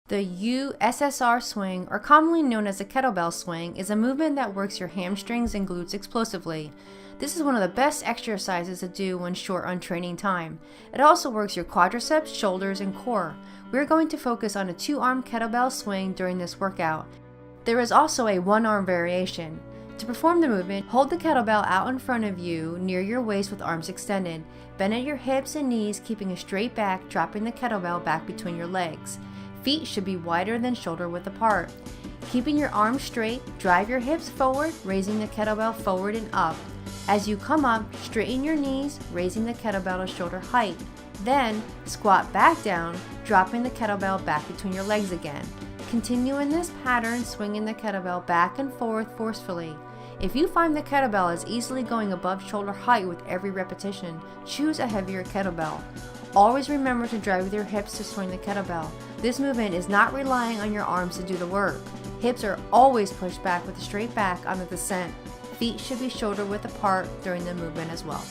The USSR swing, or commonly known as the kettlebell swing, is a movement that works your hamstrings and glutes explosively. This is one of the best exercises to do when short on training time. It also works your quadriceps, shoulders, and core. We're going to focus on a 2-arm kettlebell swing during this workout. There is also a 1-arm variation. To perform the movement, hold the kettlebell out in front of you near your waist with arms extended. Bend at your hips and knees, keeping a straight back, dropping the kettlebell back between your legs. Feet should be wider than shoulder width apart. Keeping your arms straight, drive your hips forward, raising the kettlebell forward and up. As you come up, straighten your knees, raising the kettlebell to shoulder height. Then, squat back down, dropping the kettlebell back between your legs again. Continue in this pattern, swinging the kettlebell back and forth forcefully. If you find the kettlebell is easily going above shoulder height with every repetition, choose a heavier kettlebell. Always remember to drive with your hips to swing the kettlebell. This movement is not relying on your arms to do the work. Hips are always pushed back with a straight back on the descent. Feet should be shoulder width apart during the movement as well.